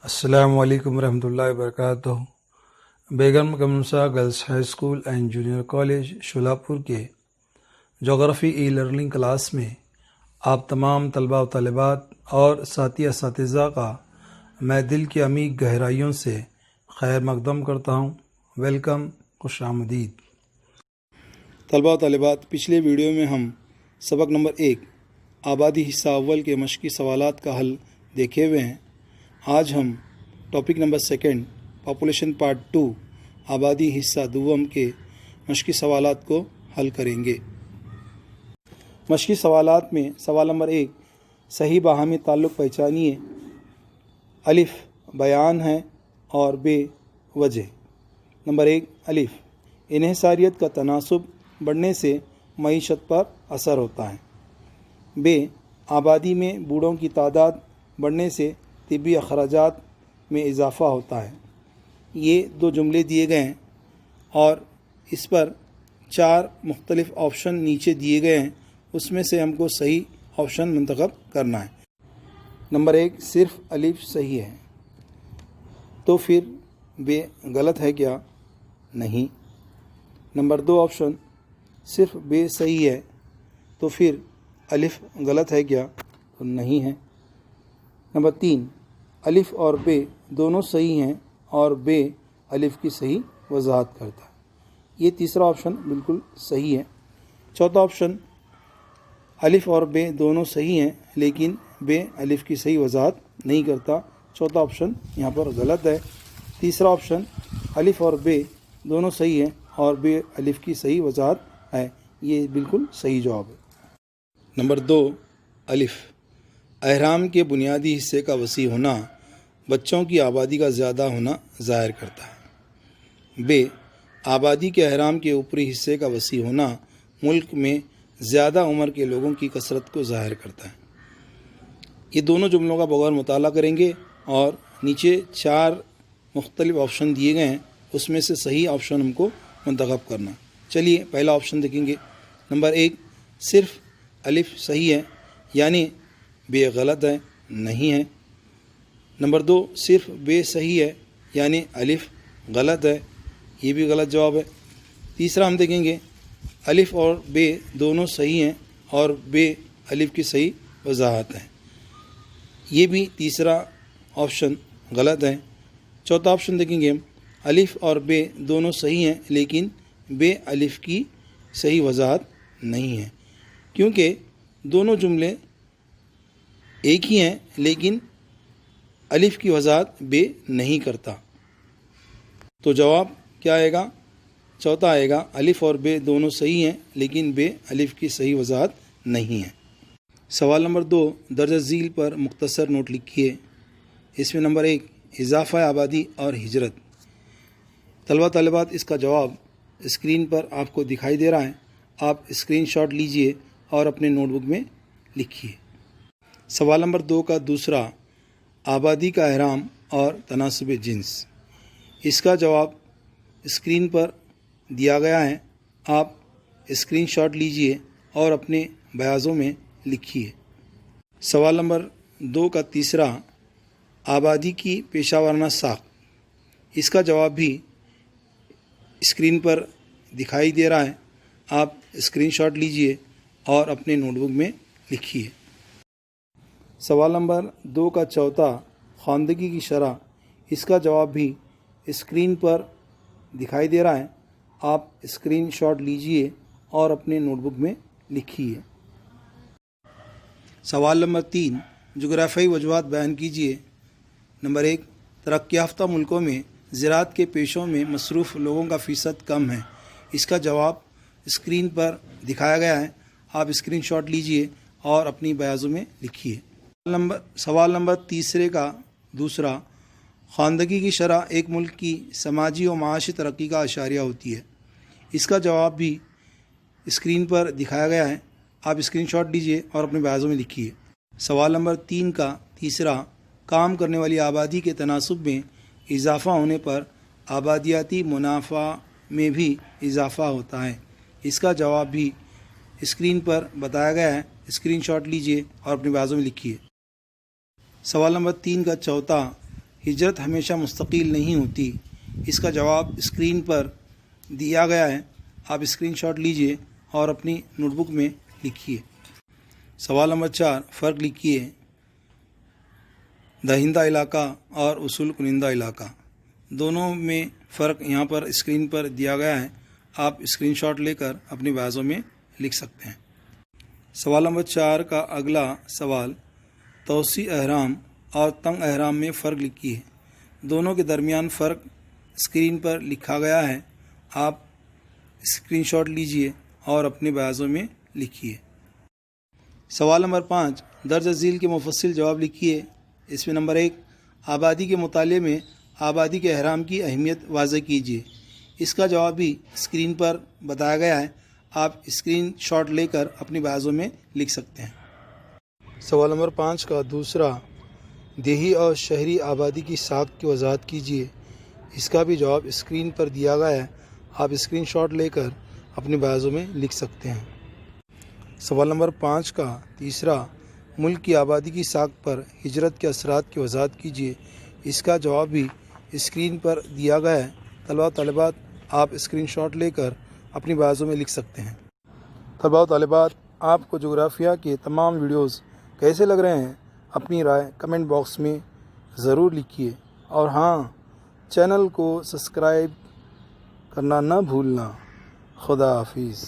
السلام علیکم ورحمۃ اللہ وبرکاتہ۔ Begum Kamansa girls high school and junior college Solapur کے جغرافی ای لرننگ کلاس میں آپ تمام طلباء و طالبات اور ساتھی اساتذہ کا میں دل کی عمیق گہرائیوں سے خیر مقدم کرتا ہوں۔ ویلکم، خوش آمدید۔ طلباء و طالبات، پچھلے ویڈیو میں ہم سبق نمبر 1 آبادی حصہ اول کے مشقی سوالات کا حل دیکھے ہوئے ہیں۔ آج ہم ٹاپک نمبر 2 پاپولیشن پارٹ 2 آبادی حصہ دوم کے مشقی سوالات کو حل کریں گے۔ مشقی سوالات میں سوال نمبر 1، صحیح باہمی تعلق پہچانیے۔ الف بیان ہے اور ب وجہ۔ نمبر 1 الف، انحصاریت کا تناسب بڑھنے سے معیشت پر اثر ہوتا ہے۔ ب آبادی میں بوڑھوں کی تعداد بڑھنے سے طبی اخراجات میں اضافہ ہوتا ہے۔ یہ 2 جملے دیے گئے ہیں اور اس پر 4 مختلف آپشن نیچے دیے گئے ہیں، اس میں سے ہم کو صحیح آپشن منتخب کرنا ہے۔ نمبر 1 صرف الف صحیح ہے، تو پھر ب غلط ہے کیا؟ نہیں۔ نمبر 2 آپشن صرف ب صحیح ہے، تو پھر الف غلط ہے کیا؟ تو نہیں ہے۔ نمبر 3 الف اور ب دونوں صحیح ہیں اور ب الف کی صحیح وضاحت کرتا ہے۔ یہ تیسرا آپشن بالکل صحیح ہے۔ چوتھا آپشن الف اور ب دونوں صحیح ہیں لیکن ب الف کی صحیح وضاحت نہیں کرتا، چوتھا آپشن یہاں پر غلط ہے۔ تیسرا آپشن الف اور ب دونوں صحیح ہیں اور ب الف کی صحیح وضاحت ہے، یہ بالکل صحیح جواب ہے۔ نمبر 2 الف، اہرام کے بنیادی حصے کا وسیع ہونا بچوں کی آبادی کا زیادہ ہونا ظاہر کرتا ہے۔ ب آبادی کے اہرام کے اوپری حصے کا وسیع ہونا ملک میں زیادہ عمر کے لوگوں کی کثرت کو ظاہر کرتا ہے۔ یہ دونوں جملوں کا بغور مطالعہ کریں گے اور نیچے 4 مختلف آپشن دیے گئے ہیں، اس میں سے صحیح آپشن ہم کو منتخب کرنا۔ چلیے پہلا آپشن دیکھیں گے۔ نمبر 1 صرف الف صحیح ہے، یعنی ب غلط ہے، نہیں ہے۔ نمبر 2 صرف ب صحیح ہے، یعنی الف غلط ہے، یہ بھی غلط جواب ہے۔ تیسرا ہم دیکھیں گے الف اور ب دونوں صحیح ہیں اور ب الف کی صحیح وضاحت ہے، یہ بھی تیسرا آپشن غلط ہے۔ چوتھا آپشن دیکھیں گے ہم الف اور ب دونوں صحیح ہیں لیکن ب الف کی صحیح وضاحت نہیں ہے، کیونکہ دونوں جملے ایک ہی ہیں لیکن الف کی وضاحت ب نہیں کرتا، تو جواب کیا آئے گا؟ چوتھا آئے گا الف اور ب دونوں صحیح ہیں لیکن ب الف کی صحیح وضاحت نہیں ہے۔ سوال نمبر 2 درج ذیل پر مختصر نوٹ لکھیے۔ اس میں نمبر 1 اضافہ آبادی اور ہجرت۔ طلبہ طالبات، اس کا جواب اسکرین پر آپ کو دکھائی دے رہا ہے، آپ اسکرین شاٹ لیجئے اور اپنے نوٹ بک میں لکھیے۔ سوال نمبر 2 کا دوسرا آبادی کا اہرام اور تناسب جنس، اس کا جواب اسکرین پر دیا گیا ہے، آپ اسکرین شاٹ لیجئے اور اپنے بیاضوں میں لکھیے۔ سوال نمبر 2 کا تیسرا آبادی کی پیشہ ورانہ ساخت، اس کا جواب بھی اسکرین پر دکھائی دے رہا ہے، آپ اسکرین شاٹ لیجئے اور اپنے نوٹ بک میں لکھیے۔ سوال نمبر 2 کا چوتھا خواندگی کی شرح، اس کا جواب بھی اسکرین پر دکھائی دے رہا ہے، آپ اسکرین شاٹ لیجئے اور اپنے نوٹ بک میں لکھیے۔ سوال نمبر 3 جغرافیائی وجوہات بیان کیجیے۔ نمبر 1 ترقی یافتہ ملکوں میں زراعت کے پیشوں میں مصروف لوگوں کا فیصد کم ہے، اس کا جواب اسکرین پر دکھایا گیا ہے، آپ اسکرین شاٹ لیجئے اور اپنی بیاضوں میں لکھیے۔ سوال نمبر 3 کا دوسرا خواندگی کی شرح ایک ملک کی سماجی و معاشی ترقی کا اشاریہ ہوتی ہے، اس کا جواب بھی اسکرین پر دکھایا گیا ہے، آپ اسکرین شاٹ لیجئے اور اپنے بیاضوں میں لکھیے۔ سوال نمبر 3 کا تیسرا کام کرنے والی آبادی کے تناسب میں اضافہ ہونے پر آبادیاتی منافع میں بھی اضافہ ہوتا ہے، اس کا جواب بھی اسکرین پر بتایا گیا ہے، اسکرین شاٹ لیجئے اور اپنے بیاضوں میں لکھیے۔ سوال نمبر 3 کا چوتھا ہجرت ہمیشہ مستقل نہیں ہوتی، اس کا جواب اسکرین پر دیا گیا ہے، آپ اسکرین شاٹ لیجئے اور اپنی نوٹ بک میں لکھیے۔ سوال نمبر 4، فرق لکھیے دہندہ علاقہ اور وصول کنندہ علاقہ، دونوں میں فرق یہاں پر اسکرین پر دیا گیا ہے، آپ اسکرین شاٹ لے کر اپنی بازوں میں لکھ سکتے ہیں۔ سوال نمبر 4 کا اگلا سوال، توسیع احرام اور تنگ احرام میں فرق لکھیے، دونوں کے درمیان فرق اسکرین پر لکھا گیا ہے، آپ اسکرین شاٹ لیجئے اور اپنے بازوں میں لکھیے۔ سوال نمبر 5، درج ذیل کے مفصل جواب لکھیے، اس میں نمبر 1، آبادی کے مطالعے میں آبادی کے احرام کی اہمیت واضح کیجیے، اس کا جواب بھی اسکرین پر بتایا گیا ہے، آپ اسکرین شاٹ لے کر اپنی بازوں میں لکھ سکتے ہیں۔ سوال نمبر 5 کا دوسرا، دیہی اور شہری آبادی کی ساخت کی وضاحت کیجیے، اس کا بھی جواب اسکرین پر دیا گیا ہے، آپ اسکرین شاٹ لے کر اپنی بازوں میں لکھ سکتے ہیں۔ سوال نمبر 5 کا تیسرا، ملک کی آبادی کی ساخت پر ہجرت کے اثرات کی وضاحت کیجیے، اس کا جواب بھی اسکرین پر دیا گیا ہے، طلباء و طالبات آپ اسکرین شاٹ لے کر اپنی بازوں میں لکھ سکتے ہیں۔ طلباء و طالبات، آپ کو جغرافیہ کے تمام ویڈیوز کیسے لگ رہے ہیں؟ اپنی رائے کمنٹ باکس میں ضرور لکھیے، اور ہاں، چینل کو سبسکرائب کرنا نہ بھولنا۔ خدا حافظ۔